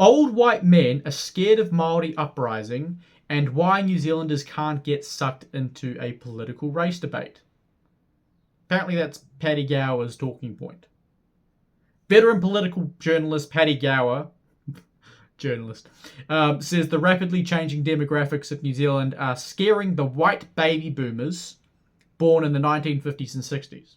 Old white men are scared of Māori uprising and why New Zealanders can't get sucked into a political race debate. Apparently that's Paddy Gower's talking point. Veteran political journalist Paddy Gower says the rapidly changing demographics of New Zealand are scaring the white baby boomers born in the 1950s and 60s.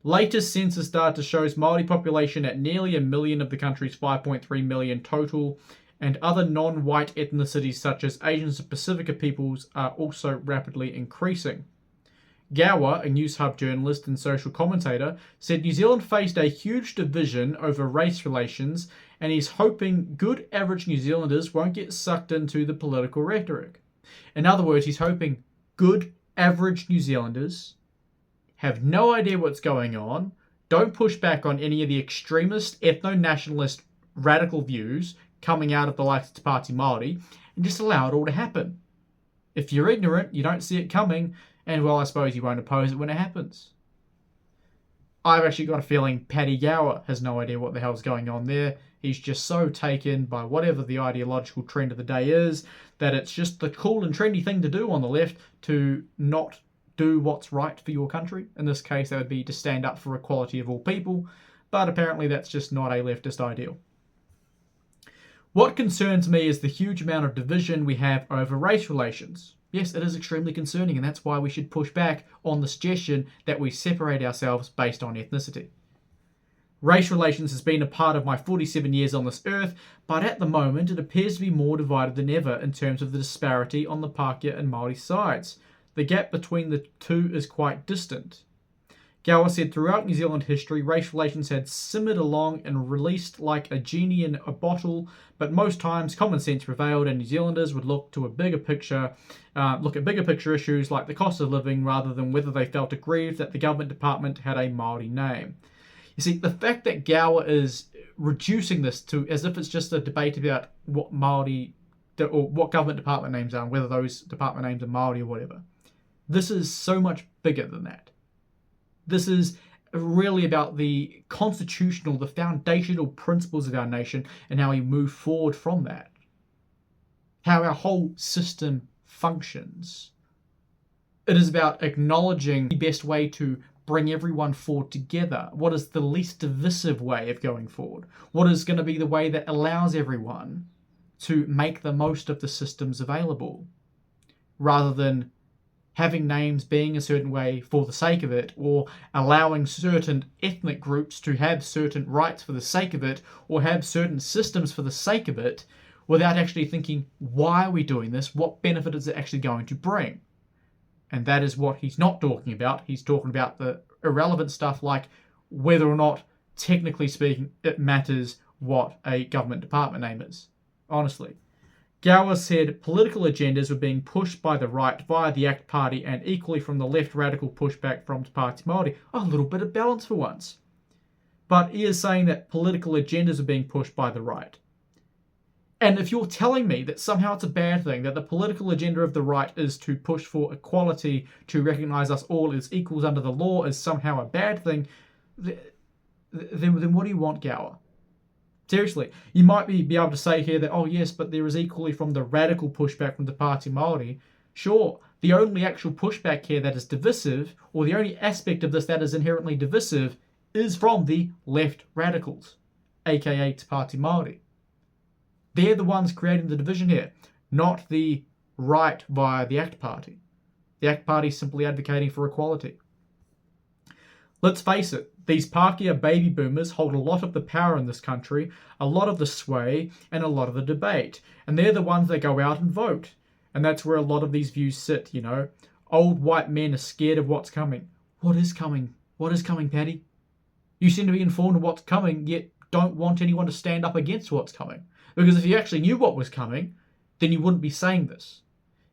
Latest census data shows Māori population at nearly 1 million of the country's 5.3 million total, and other non-white ethnicities such as Asians and Pacifica peoples are also rapidly increasing. Gower, a News Hub journalist and social commentator, said New Zealand faced a huge division over race relations, and he's hoping good average New Zealanders won't get sucked into the political rhetoric. In other words, he's hoping good average New Zealanders have no idea what's going on, don't push back on any of the extremist, ethno-nationalist, radical views coming out of the likes of Te Pāti Māori, and just allow it all to happen. If you're ignorant, you don't see it coming, and well, I suppose you won't oppose it when it happens. I've actually got a feeling Paddy Gower has no idea what the hell's going on there. He's just so taken by whatever the ideological trend of the day is, that it's just the cool and trendy thing to do on the left to not do what's right for your country. In this case, that would be to stand up for equality of all people, but apparently that's just not a leftist ideal. What concerns me is the huge amount of division we have over race relations. Yes, it is extremely concerning, and that's why we should push back on the suggestion that we separate ourselves based on ethnicity. Race relations has been a part of my 47 years on this earth, but at the moment it appears to be more divided than ever in terms of the disparity on the Pākehā and Māori sides. The gap between the two is quite distant. Gower said throughout New Zealand history, race relations had simmered along and released like a genie in a bottle, but most times common sense prevailed and New Zealanders would look at bigger picture issues like the cost of living rather than whether they felt aggrieved that the government department had a Māori name. You see, the fact that Gower is reducing this to as if it's just a debate about what Māori or what government department names are and whether those department names are Māori or whatever. This is so much bigger than that. This is really about the constitutional, the foundational principles of our nation and how we move forward from that. How our whole system functions. It is about acknowledging the best way to bring everyone forward together. What is the least divisive way of going forward? What is going to be the way that allows everyone to make the most of the systems available? Rather than having names being a certain way for the sake of it, or allowing certain ethnic groups to have certain rights for the sake of it, or have certain systems for the sake of it, without actually thinking, why are we doing this? What benefit is it actually going to bring? And that is what he's not talking about. He's talking about the irrelevant stuff like whether or not, technically speaking, it matters what a government department name is. Honestly. Gower said political agendas were being pushed by the right via the ACT Party and equally from the left radical pushback from Te Pāti Māori. A little bit of balance for once. But he is saying that political agendas are being pushed by the right. And if you're telling me that somehow it's a bad thing, that the political agenda of the right is to push for equality, to recognise us all as equals under the law, is somehow a bad thing, then what do you want, Gower? Seriously, you might be able to say here that, oh yes, but there is equally from the radical pushback from Te Pāti Māori. Sure, the only actual pushback here that is divisive, or the only aspect of this that is inherently divisive, is from the left radicals, aka Te Pāti Māori. They're the ones creating the division here, not the right via the ACT Party. The ACT Party is simply advocating for equality. Let's face it, these Pākehā baby boomers hold a lot of the power in this country, a lot of the sway, and a lot of the debate. And they're the ones that go out and vote. And that's where a lot of these views sit, you know. Old white men are scared of what's coming. What is coming? What is coming, Paddy? You seem to be informed of what's coming, yet don't want anyone to stand up against what's coming. Because if you actually knew what was coming, then you wouldn't be saying this.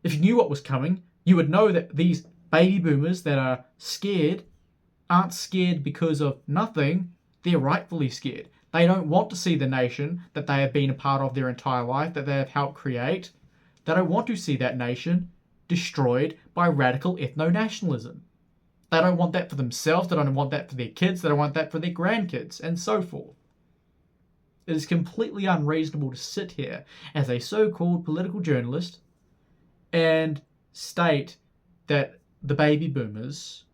If you knew what was coming, you would know that these baby boomers that are scared aren't scared because of nothing. They're rightfully scared. They don't want to see the nation that they have been a part of their entire life, that they have helped create. They don't want to see that nation destroyed by radical ethno-nationalism. They don't want that for themselves. They don't want that for their kids. They don't want that for their grandkids, and so forth. It is completely unreasonable to sit here as a so-called political journalist and state that the baby boomers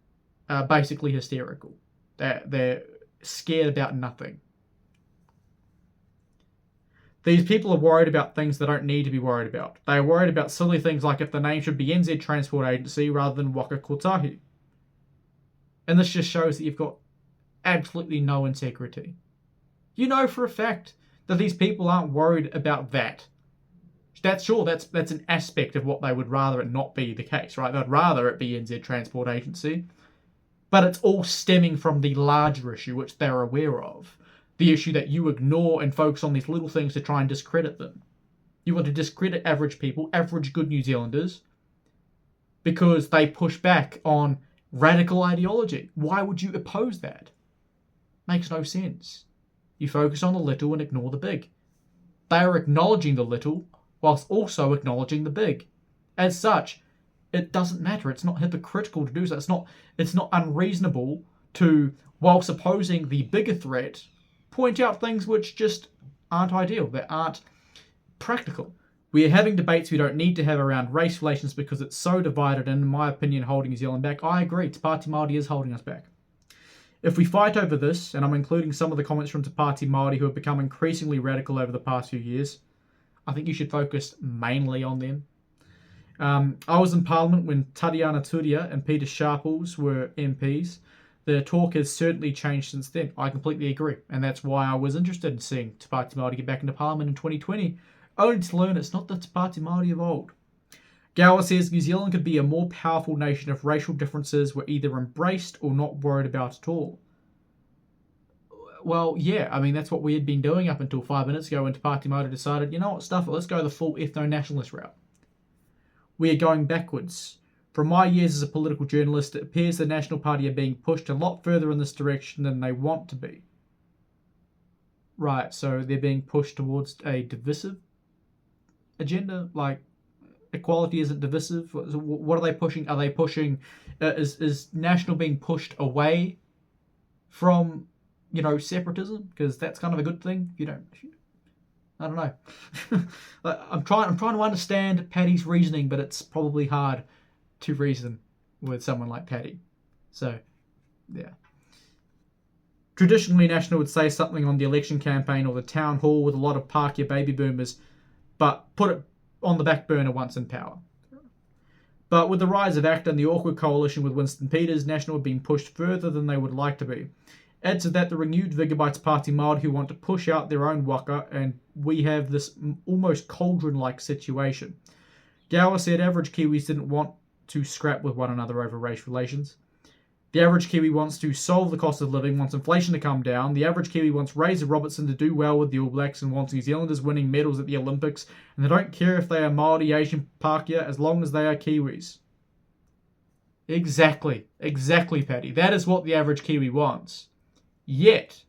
are basically hysterical. They're scared about nothing. These people are worried about things they don't need to be worried about. They are worried about silly things like if the name should be NZ Transport Agency rather than Waka Kotahi. And this just shows that you've got absolutely no integrity. You know for a fact that these people aren't worried about that. That's an aspect of what they would rather it not be the case, right? They'd rather it be NZ Transport Agency. But it's all stemming from the larger issue, which they're aware of. The issue that you ignore and focus on these little things to try and discredit them. You want to discredit average people, average good New Zealanders, because they push back on radical ideology. Why would you oppose that? Makes no sense. You focus on the little and ignore the big. They are acknowledging the little whilst also acknowledging the big. As such, it doesn't matter. It's not hypocritical to do so. It's not unreasonable to, whilst opposing the bigger threat, point out things which just aren't ideal, that aren't practical. We are having debates we don't need to have around race relations because it's so divided and, in my opinion, holding New Zealand back. I agree, Te Pāti Māori is holding us back. If we fight over this, and I'm including some of the comments from Te Pāti Māori who have become increasingly radical over the past few years, I think you should focus mainly on them. I was in Parliament when Tariana Turia and Peter Sharples were MPs. The talk has certainly changed since then. I completely agree. And that's why I was interested in seeing Te Pāti Māori get back into Parliament in 2020, only to learn it's not the Te Pāti Māori of old. Gower says New Zealand could be a more powerful nation if racial differences were either embraced or not worried about at all. Well, yeah, I mean, that's what we had been doing up until 5 minutes ago when Te Pāti Māori decided, you know what, stuff it, let's go the full ethno-nationalist route. We are going backwards. From my years as a political journalist, it appears the National Party are being pushed a lot further in this direction than they want to be. Right, so they're being pushed towards a divisive agenda? Like, equality isn't divisive? What are they pushing? Are they pushing... is National being pushed away from, separatism? Because that's kind of a good thing. I don't know. I'm trying to understand Paddy's reasoning, but it's probably hard to reason with someone like Paddy. So, yeah. Traditionally, National would say something on the election campaign or the town hall with a lot of park your baby boomers, but put it on the back burner once in power. But with the rise of ACTA and the awkward coalition with Winston Peters, National have been pushed further than they would like to be. Add to that the renewed vigour by Te Pāti Māori who want to push out their own waka, and we have this almost cauldron-like situation. Gower said average Kiwis didn't want to scrap with one another over race relations. The average Kiwi wants to solve the cost of living, wants inflation to come down. The average Kiwi wants Razor Robertson to do well with the All Blacks and wants New Zealanders winning medals at the Olympics, and they don't care if they are Māori, Asian, Pākehā, as long as they are Kiwis. Exactly, Paddy. That is what the average Kiwi wants. Yet,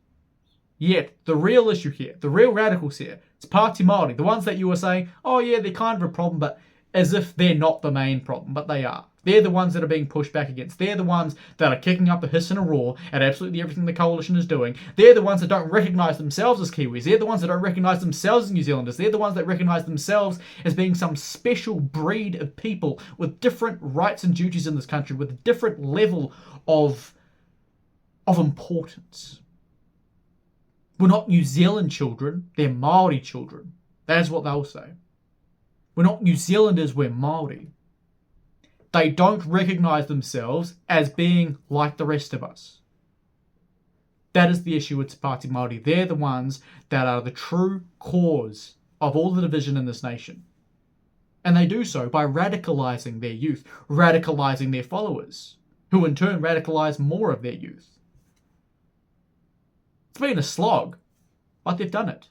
the real issue here, the real radicals here, it's Pāti Māori, the ones that you were saying, oh yeah, they're kind of a problem, but as if they're not the main problem, but they are. They're the ones that are being pushed back against. They're the ones that are kicking up a hiss and a roar at absolutely everything the coalition is doing. They're the ones that don't recognise themselves as Kiwis. They're the ones that don't recognise themselves as New Zealanders. They're the ones that recognise themselves as being some special breed of people with different rights and duties in this country, with a different level of importance. We're not New Zealand children, they're Māori children. That's what they'll say. We're not New Zealanders, we're Māori. They don't recognise themselves as being like the rest of us. That is the issue with Te Pāti Māori. They're the ones that are the true cause of all the division in this nation. And they do so by radicalising their youth, radicalising their followers, who in turn radicalise more of their youth. It's been a slog, but they've done it.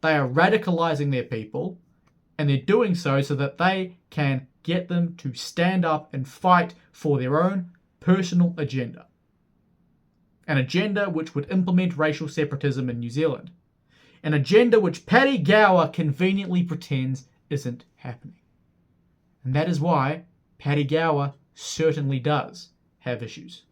They are radicalising their people, and they're doing so that they can get them to stand up and fight for their own personal agenda. An agenda which would implement racial separatism in New Zealand. An agenda which Paddy Gower conveniently pretends isn't happening. And that is why Paddy Gower certainly does have issues.